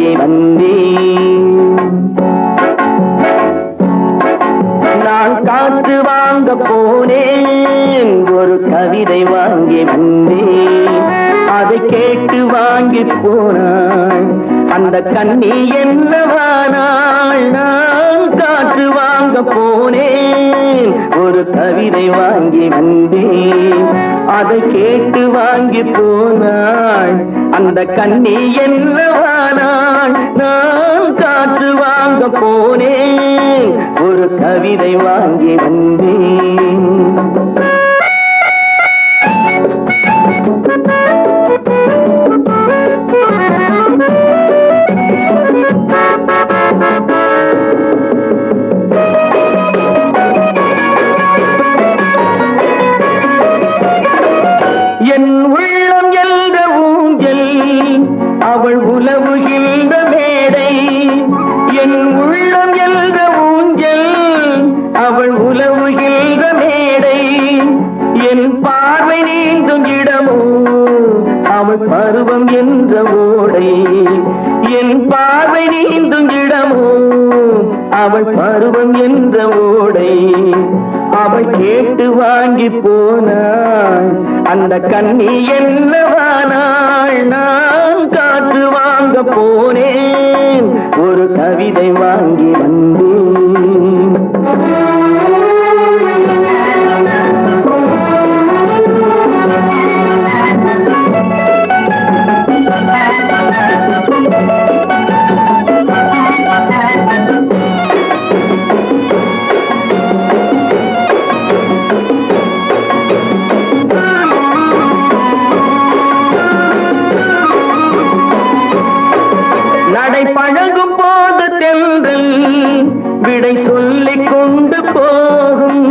வாங்கி வந்தேன். நான் காற்று வாங்க போனேன், ஒரு கவிதை வாங்கி வந்தேன். அதை கேட்டு வாங்கி போனாள் அந்த கண்ணி என்னவானாள். நான் காற்று வாங்க போனேன், ஒரு கவிதை வாங்கி வந்தேன். அதை கேட்டு வாங்கி போனாள் அந்த கண்ணி என்னவானாள். நான் காற்று வாங்க போனேன், ஒரு கவிதை வாங்கி வந்தேன். என் உள்ளம் என்ற ஊஞ்சல் அவள் உலவுகின்ற மேடை. என் உள்ளம் என்ற ஊஞ்சல் அவள் உலவுகின்ற மேடை. என் பார்வை நீந்தும் இடமோ அவள் பருவம் என்ற ஓடை. என் பார்வை நீந்தும் இடமோ அவள் பருவம் என்ற ஓடை. அவள் கேட்டு வாங்கி போனாள் அந்த கண்ணி என்னவானாள். நான் காற்று வாங்க போனேன், ஒரு கவிதை வாங்கி வந்தேன். நடை பழகும் போது தென்றல் விடை சொல்லிக் கொண்டு போகும்.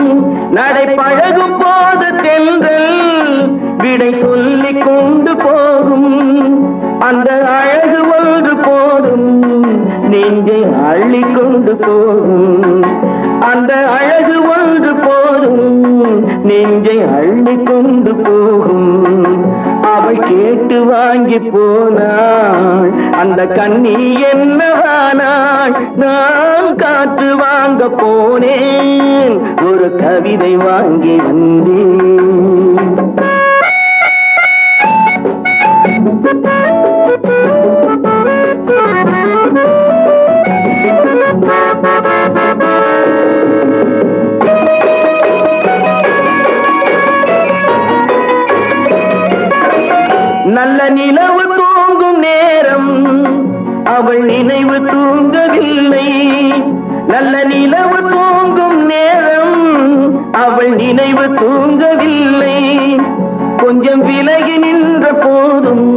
நடை பழகும் போது தென்றல் விடை சொல்லிக் கொண்டு போகும். அந்த அழகு ஒன்று போதும் நெஞ்சை அள்ளி கொண்டு போகும். அந்த அழகு ஒன்று போதும் நெஞ்சை அள்ளி கொண்டு போகும். அவள் கேட்டு வாங்கி போனாள் அந்த கண்ணி என்னவானாள். நான் காற்று வாங்க போனேன், ஒரு கவிதை வாங்கி வந்தேன். நல்ல நிலவு தூங்கும் நேரம் அவள் நினைவு தூங்கவில்லை. நல்ல நிலவு தூங்கும் நேரம் அவள் நினைவு தூங்கவில்லை. கொஞ்சம் விலகி நின்ற போதும்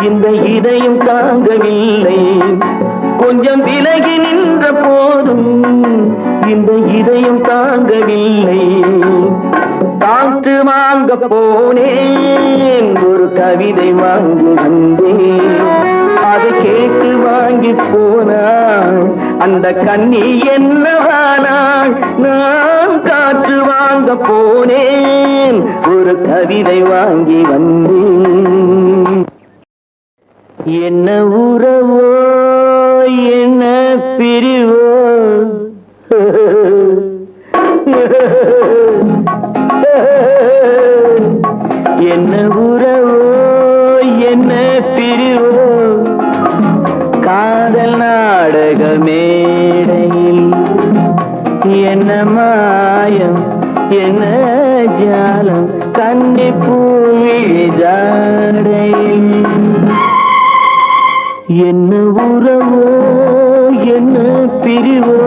இந்த இதயம் தாங்கவில்லை. கொஞ்சம் விலகி நின்ற போதும் இந்த இதயம் தாங்கவில்லை. காற்று வாங்க போனேன், ஒரு கவிதை வாங்கி வந்தேன். அதை கேட்டு வாங்கி போனாள் அந்த கண்ணி என்னவானாள். நான் காற்று வாங்க போனேன், ஒரு கவிதை வாங்கி வந்தேன். என்ன உறவோ என்ன பிரிவோ என்ன உறவோ என்ன பிரிவோ காதல் நாடக மேடையில் என்ன மாயம் என்ன ஜாலம் கன்னி பூவிழி ஜாடையில். என்ன உறவோ என்ன பிரிவோ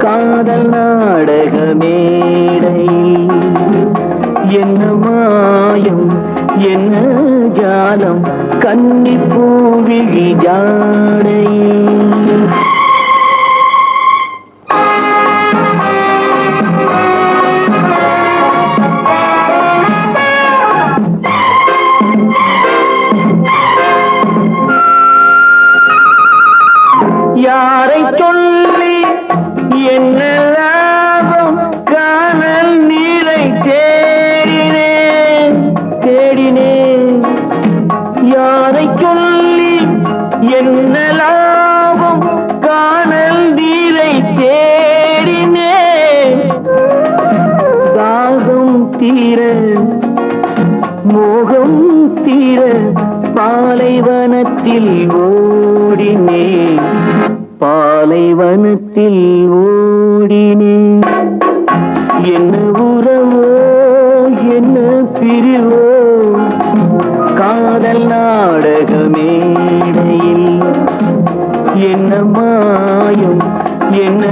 காதல் நாடக மேடையில் என்ன மாயம் என்ன ஜாலம் கன்னி பூவிழி ஜாடையில். யாரை சொல்லி என்ன லாபம் காணல் நீரை தேடினேன். யாரை சொல்லி தேடினேன், பாலைவனத்தில் ஓடினேன். என்ன உறவோ என்ன பிரிவோ, காதல் நாடக மேடையில் என்ன மாயம் என்ன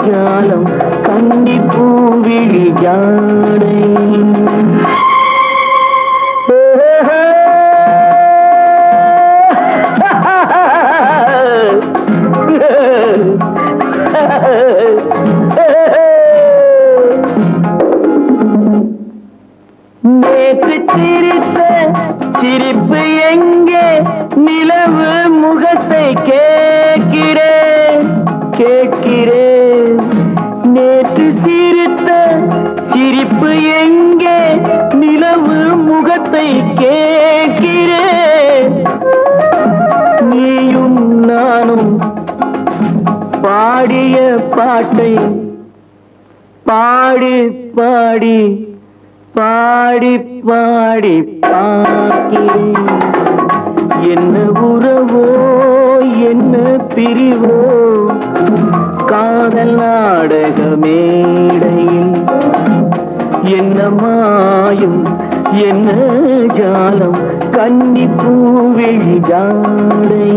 ஜாலம், கன்னி பூவிழி ஜாடை. நேற்று சிரித்த சிரிப்பு எங்கே, நிலவு முகத்தை கேட்கிறேன் கேட்கிறேன். நேற்று சிரித்த சிரிப்பு எங்கே, நிலவு முகத்தை கேட்கிறேன். நீயும் நானும் பாடிய பாட்டை பாடி பாடி பாடி பாடி பார்க்கிறேன். என்ன உறவோ என்ன பிரிவோ, காதல் நாடக மேடையில் என்ன மாயம் என்ன ஜாலம், கன்னி பூவிழி ஜாடை.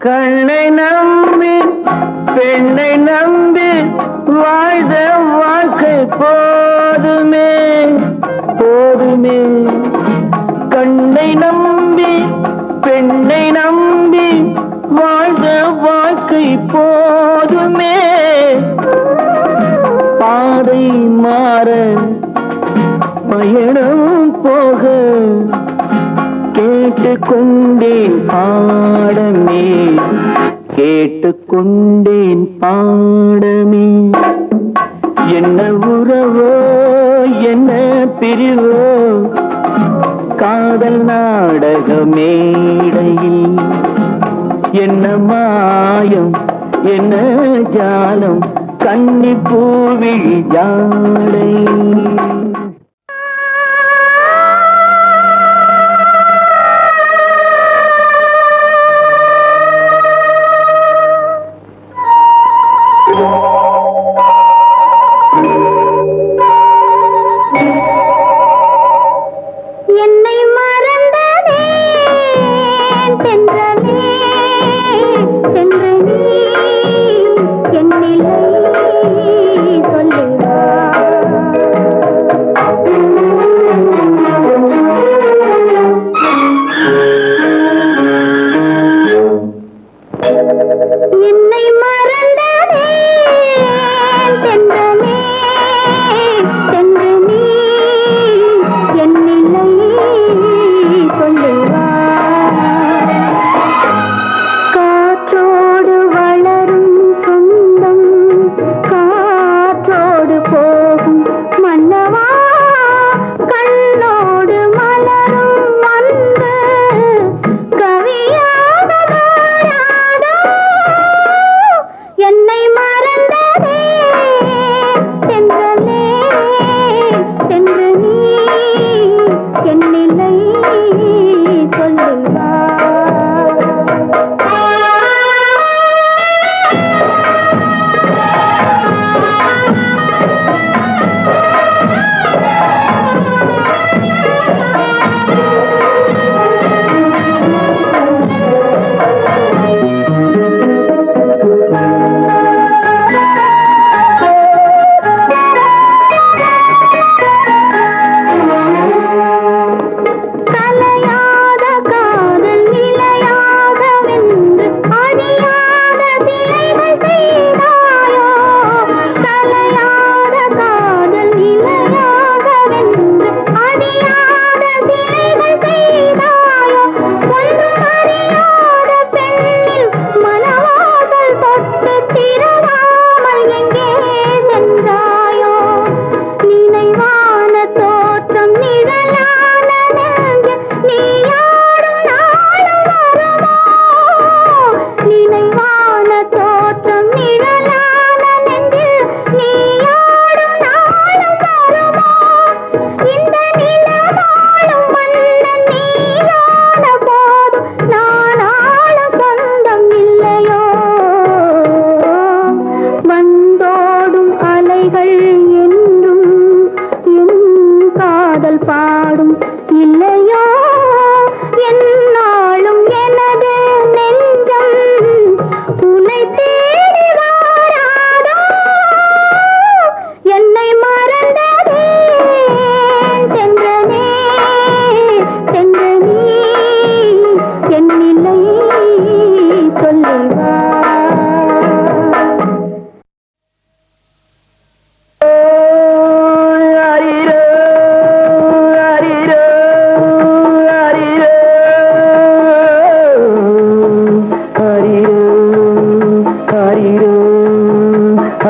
கண்ணை நம்பி பெண்ணை நம்பி வாழ்ந்த வாழ்க்கை போதுமே போதுமே. கண்ணை நம்பி பெண்ணை நம்பி வாழ்ந்த வாழ்க்கை போதுமே. பாதை மாற பயணம் போக கேட்டுக்கொண்டேன் பாடமே கேட்டுக்கொண்டேன் பாடமே. என்ன உறவோ என்ன பிரிவோ, காதல் நாடக மேடையில் என்ன மாயம் என்ன ஜாலம், கன்னி பூவிழி ஜாடை.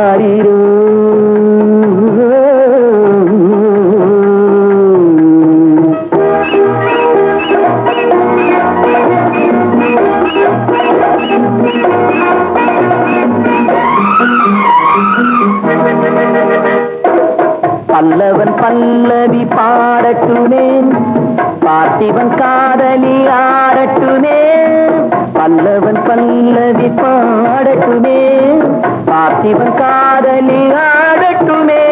ஆரிரோ பல்லவன் பல்லவி பாடட்டுமே பார்த்திவன் காதலி ஆடட்டுமே பல்லவன் பல்லவி பாடட்டுமே பார்த்திவன் காதலி ஆடட்டுமே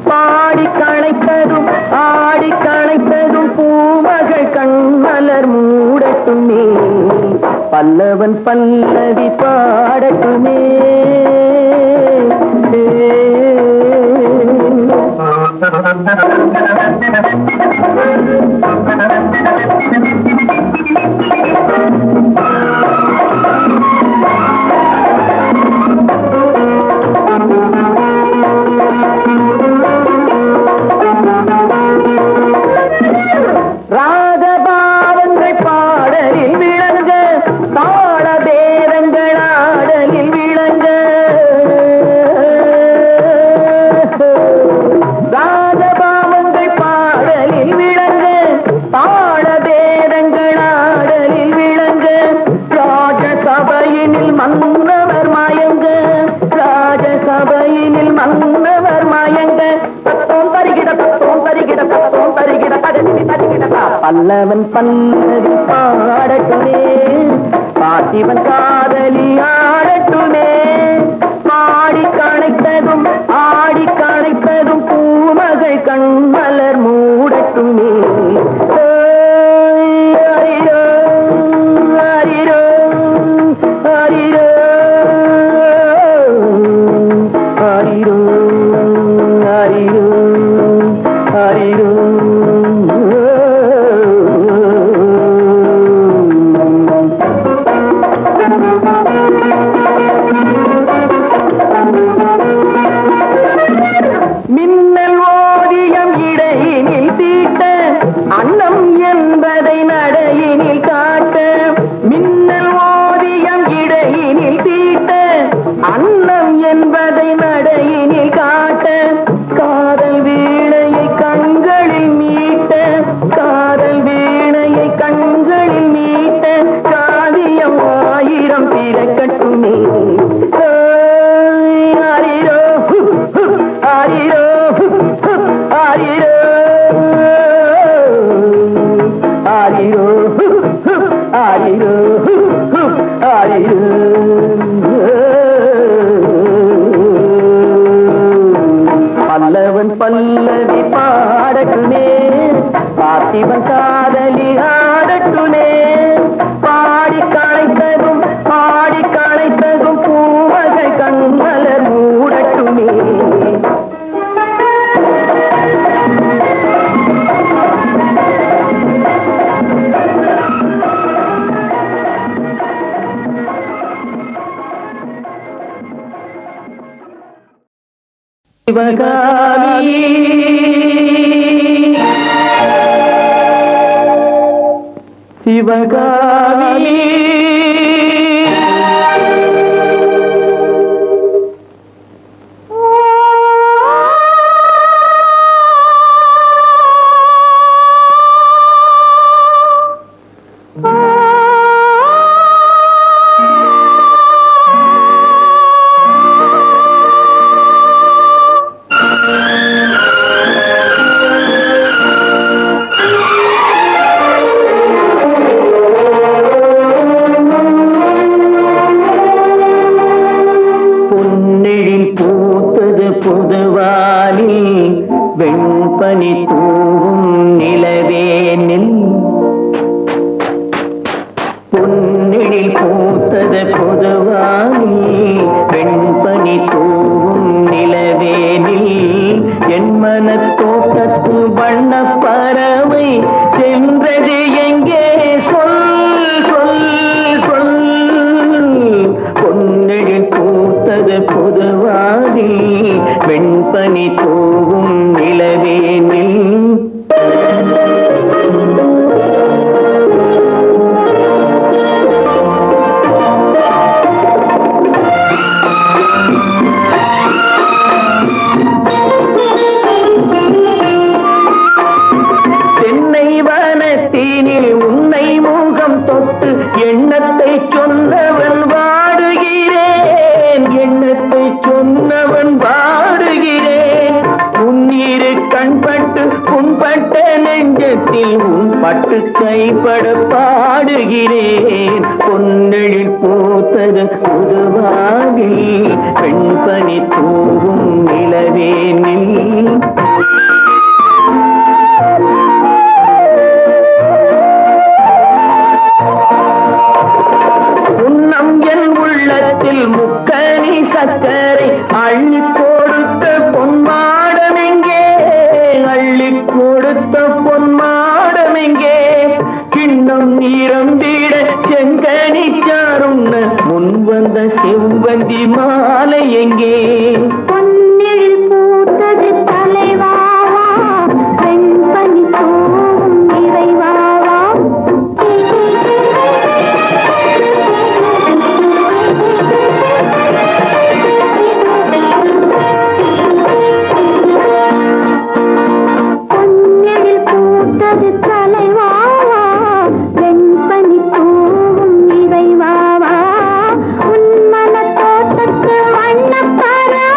பாடி களைத்ததும் ஆடி களைத்ததும் பூமகள் கண்மலர் மூடட்டுமே பல்லவன் பல்லவி பாடட்டுமே ராகபாவங்கள் பாடலில் விளங்க தாள பேரங்கள் ஆடலில் விளங்க ராகபாவங்கள் பாடலில் விளங்க தாள பேரங்கள் ஆடலில் விளங்க ராஜசபையினில் மன்னவர் மயங்க ராஜசபையினில் மன்னவர் மயங்க தத்தோம் தருகிட தத்தோம் தருகிட தத்தோம் தருகிட தகதி தருகிட பல்லவன் பல்லவி பாடட்டுமே பார்த்திவன் காதலி ஆடட்டுமே பாடி களைத்ததும் ஆடி களைத்ததும் பூமகள் கண்மலர் மூடட்டுமே அரிரோ அரிரோ அரிரோ அரிரோ அரிரோ அரிரோ மின்னல் ஓவியம் இடையினில் தீட்ட அன்னம் என்பதை நடையினில் காட்ட மின்னல் ஓவியம் இடையினில் தீட்ட அன்னம் என்பதை நடையினில் காட்ட காதல் வீணையை கண்களில் மீட்ட காதல் வீணையை கண்களில் மீட்ட காவியம் ஆயிரம் பிறக்கட்டுமே ஆரிரோ ஆரிரோ ஆரிரோ ஆரிரோ ஆரிரோ ஆரிரோ பல்லவன் பல்லவி பாடட்டுமே பார்த்திவன் காதலி ஆடட்டுமே பாடி களைத்ததும் பாடி களைத்ததும் பூமகள் கண்மலர் மூடட்டுமே சிவகாமி சிவகாமி வெண்பனி தூவும் நிலவேனில் பொன்னிழில் பூத்தது பொதுவானி வெண்பனி தூவும் நிலவேனில் என் மனத்தோட்டத்து வண்ண பறவை சென்றது எங்கே சொல் சொல் சொல் பொன்னிழில் பூத்தது பொதுவானி வெண்பனி தூவும் நிலவேனில் பட்டு கைப்பட பாடுகிறேன். பொன்னெழில் பூத்தது புதுவாகி பெண்பனி தூவும் நிலவேனில். உன்னம் என் உள்ளத்தில் முக்கனி சக்கரை அள்ளி கொடுத்த பொன்மாடமெங்கே, அள்ளி கொடுத்த பொன்மாடமெங்கே. கிண்ணம் நீரம்பிட செங்கனி சாருண்ண முன் வந்த செவ்வந்தி மாலை எங்கே. பொன்னெழில் பூத்தது தலைவாவா பெண்பனி தூவும் நிறைவாவா. பொன்னெழில் பூத்தது தலைவாவா வெண்பனி தூவும் நிறைவாவா. உன்மன தோட்டத்து வண்ணப்பறவை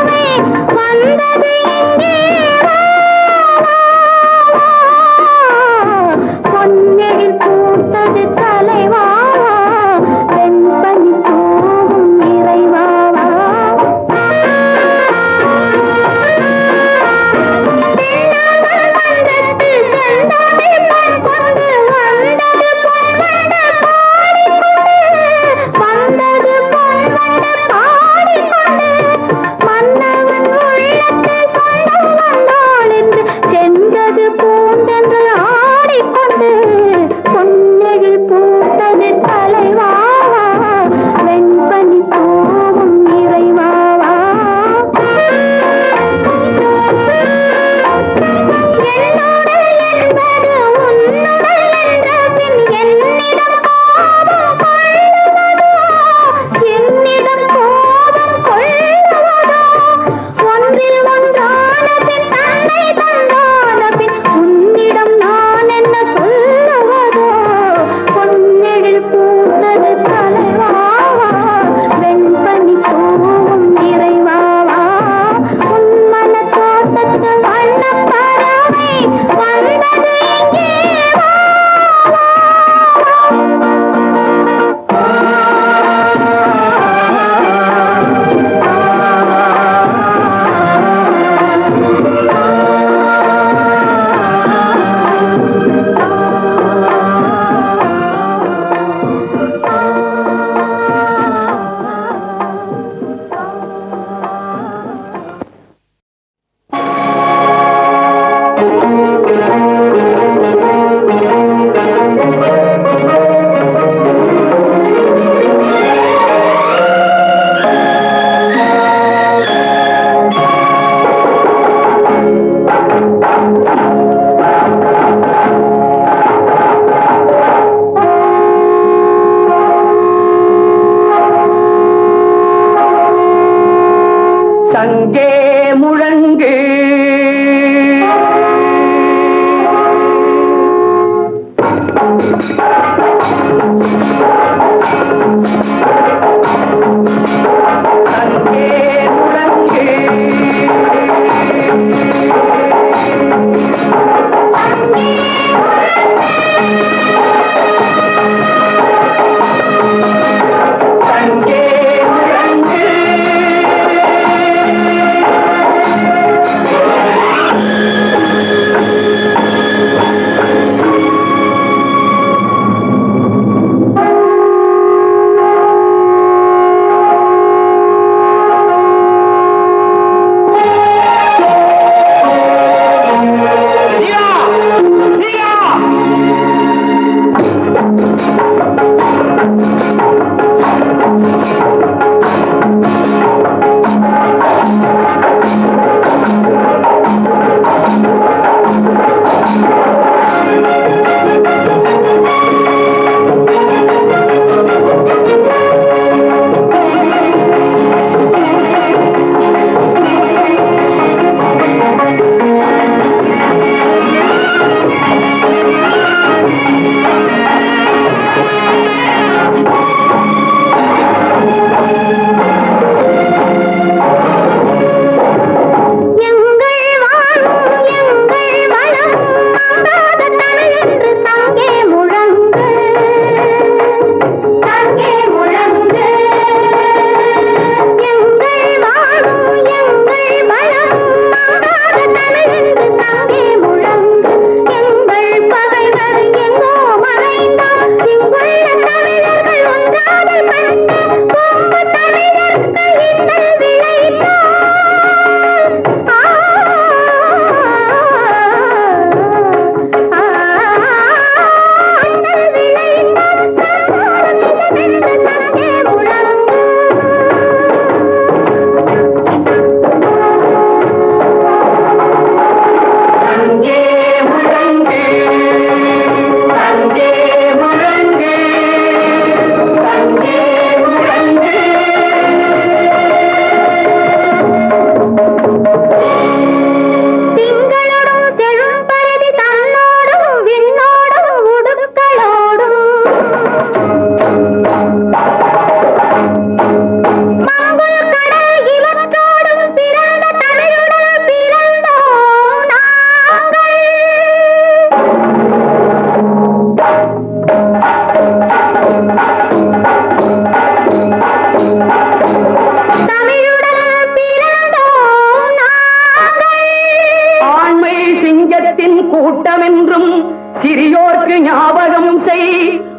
வழக்கு ஞாபகம் செய்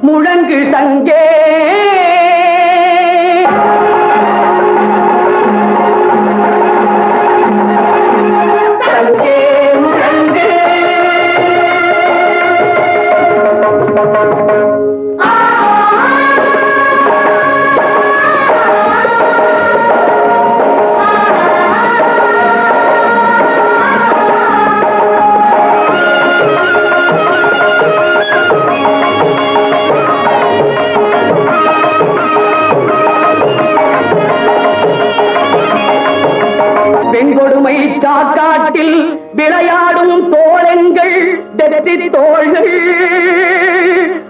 முழங்கு சங்கே சங்கே முழங்கு பெண்கொடுமை சாக்காட்டில் விளையாடும் தோழங்கள் தெற்றி தோள்கள்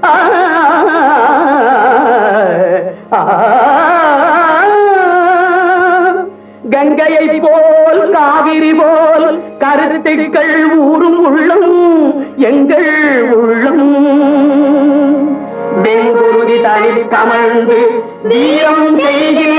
ஆ, ஆ, கங்கையை போல் காவிரி போல் கருத்துக்கள் ஊரும் உள்ளம் எங்கள் உள்ளம் வெங்குருதி தனி கமழ்ந்து வீரம் செய்கின்ற